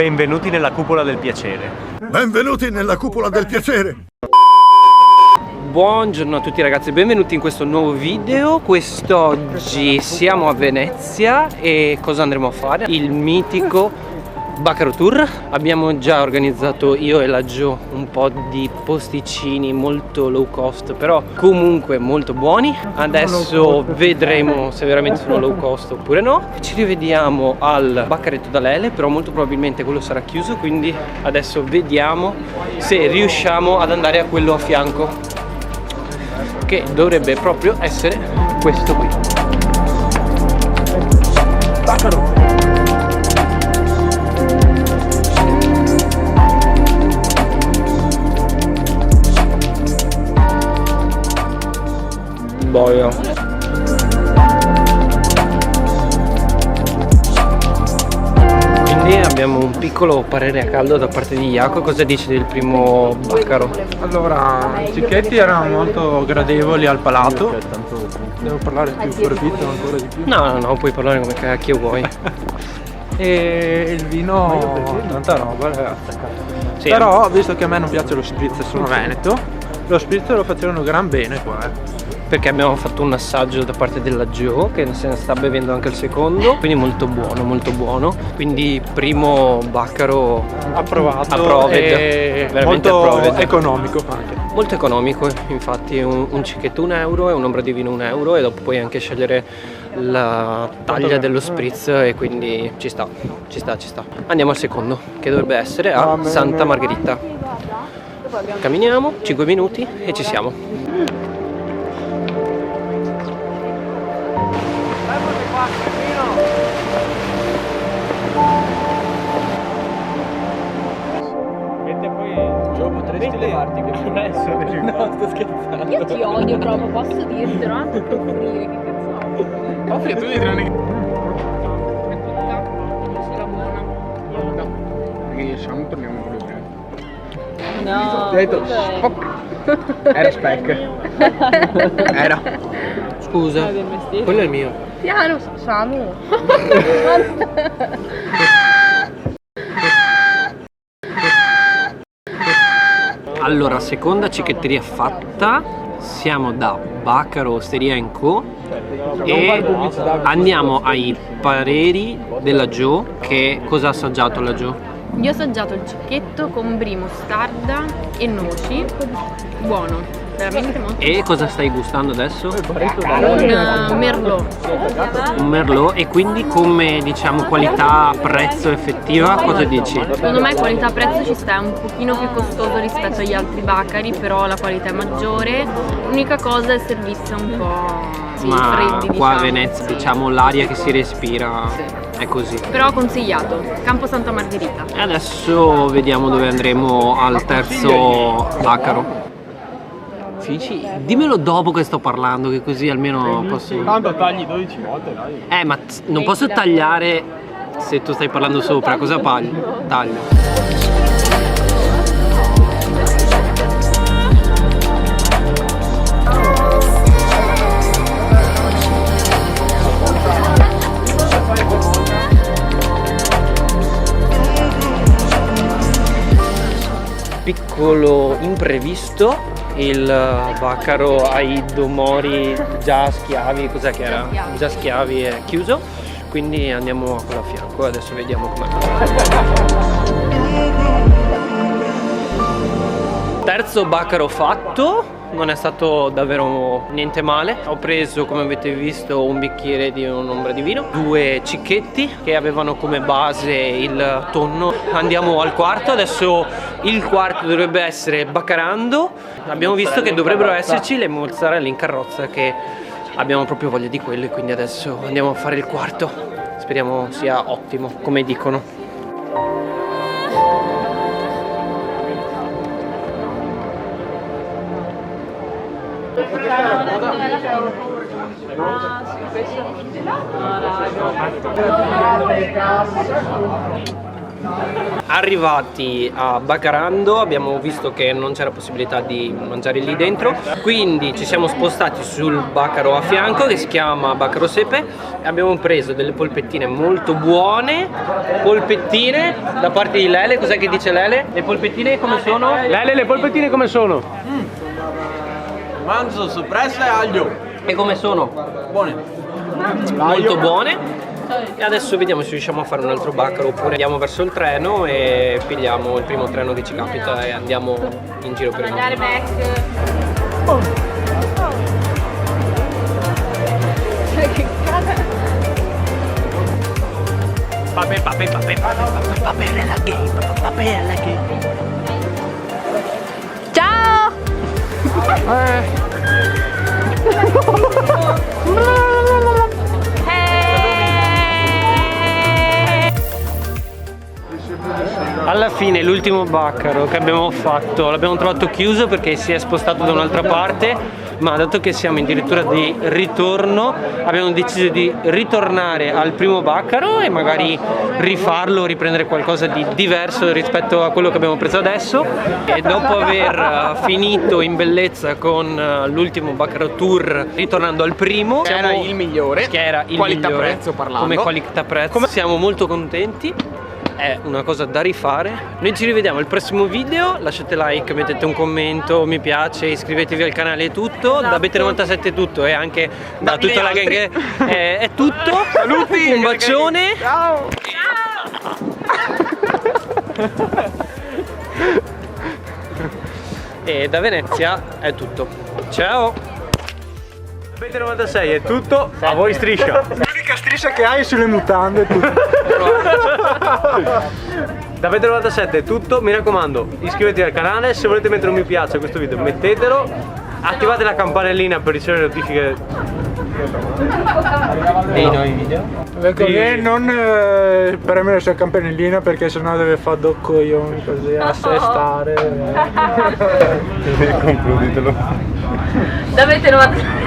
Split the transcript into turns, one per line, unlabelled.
Benvenuti nella cupola del piacere.
Benvenuti nella cupola del piacere.
Buongiorno a tutti ragazzi, benvenuti in questo nuovo video. Quest'oggi siamo a Venezia e cosa andremo a fare? Il mitico Baccaro Tour. Abbiamo già organizzato io e la Gio un po' di posticini molto low cost, però comunque molto buoni. Adesso vedremo se veramente sono low cost oppure no. Ci rivediamo al Baccaretto da Lele, però molto probabilmente quello sarà chiuso, quindi adesso vediamo se riusciamo ad andare a quello a fianco, che dovrebbe proprio essere questo qui. Baccaro. Boia. Quindi abbiamo un piccolo parere a caldo da parte di Jaco. Cosa dici del primo Baccaro?
Allora, i cicchetti erano molto gradevoli al palato. Devo parlare più forbito ancora di più.
No, puoi parlare come cacchio vuoi.
E il vino, tanta roba ragazzi.
Sì.
Però, visto che a me non piace lo spritz e sono veneto, lo spritz lo facevano gran bene qua,
Perché abbiamo fatto un assaggio da parte della Gio, che se ne sta bevendo anche il secondo, quindi molto buono, molto buono. Quindi primo Baccaro
approvato e
veramente
molto
approved.
economico anche.
Molto economico, infatti un cicchetto 1 euro e un'ombra di vino 1 euro, e dopo puoi anche scegliere la taglia dello spritz, e quindi ci sta. Andiamo al secondo, che dovrebbe essere a Santa Margherita. Camminiamo 5 minuti e ci siamo.
Potresti levarti che adesso no, sto scherzando.
Io ti odio proprio, posso dirtelo anche per offrire, che cazzo.
Offri, tu dici non è...
Sarà buona.
Perché riusciamo, torniamo quello prima.
No,
Detto, era spec. Era.
Scusa, quello è il mio.
piano, Samu.
Allora, seconda cicchetteria fatta. Siamo da Baccaro Osteria Co. E andiamo ai pareri della Gio. Che cosa ha assaggiato la Gio?
Io ho assaggiato il cicchetto con brie, mostarda e noci. Buono, veramente molto buono.
E cosa stai gustando adesso?
Un merlot.
Un merlot. E quindi come, diciamo, qualità prezzo effettiva cosa dici?
Secondo me qualità-prezzo ci sta, è un pochino più costoso rispetto agli altri Baccari, però la qualità è maggiore. L'unica cosa è il servizio un po'
Ma
freddi,
qua a
diciamo.
Venezia, diciamo, l'aria che si respira è così.
Però consigliato, Campo Santa Margherita.
E adesso vediamo dove andremo al terzo Baccaro. Finisci? Dimmelo dopo che sto parlando, che così almeno posso...
Tanto tagli 12 volte, dai.
Ma non posso tagliare se tu stai parlando sopra, cosa taglio? Piccolo imprevisto, il Baccaro ai Domori già schiavi, cos'è che era? Già schiavi è chiuso, quindi andiamo a quello a fianco, adesso vediamo com'è. Terzo Baccaro fatto. Non è stato davvero niente male. Ho preso, come avete visto, un bicchiere di un'ombra di vino, 2 cicchetti che avevano come base il tonno. Andiamo al quarto. Adesso il quarto dovrebbe essere Baccarando. Abbiamo visto che dovrebbero esserci le mozzarelle in carrozza, che abbiamo proprio voglia di quelle, quindi adesso andiamo a fare il quarto. Speriamo sia ottimo, come dicono. Arrivati a Bacarando abbiamo visto che non c'era possibilità di mangiare lì dentro, quindi ci siamo spostati sul Bacaro a fianco che si chiama Bacaro Sepe e abbiamo preso delle polpettine molto buone. Polpettine da parte di Lele. Cos'è che dice Lele? Le polpettine come sono? Lele, le polpettine come sono?
Manzo, soppressa e aglio.
E come sono?
Buone.
Molto buone. E adesso vediamo se riusciamo a fare un altro Bacaro oppure andiamo verso il treno e pigliamo il primo treno che ci capita e andiamo in giro per il mondo.
Ciao!
Alla fine l'ultimo Bacaro che abbiamo fatto l'abbiamo trovato chiuso perché si è spostato da un'altra parte, ma dato che siamo addirittura di ritorno abbiamo deciso di ritornare al primo Bacaro e magari rifarlo, riprendere qualcosa di diverso rispetto a quello che abbiamo preso adesso. E dopo aver finito in bellezza con l'ultimo Bacaro Tour, ritornando al primo,
Che era il migliore,
che era il
qualità-prezzo
migliore,
parlando.
come qualità-prezzo, siamo molto contenti. È una cosa da rifare. Noi ci rivediamo al prossimo video. Lasciate like, mettete un commento, mi piace, iscrivetevi al canale, è tutto. Da Bete97 è tutto e anche da tutta la gang è tutto. Saluti, un bacione.
Ciao!
E da Venezia è tutto. Ciao.
Bete96 è tutto, a voi striscia. L'unica striscia che hai è sulle mutande. Da Bete97 è tutto, mi raccomando, iscrivetevi al canale, se volete mettere un mi piace a questo video mettetelo, attivate la campanellina per ricevere notifiche
dei nuovi video.
e non premere sulla campanellina perché sennò deve fare do coglioni così a sé stare.
Davvero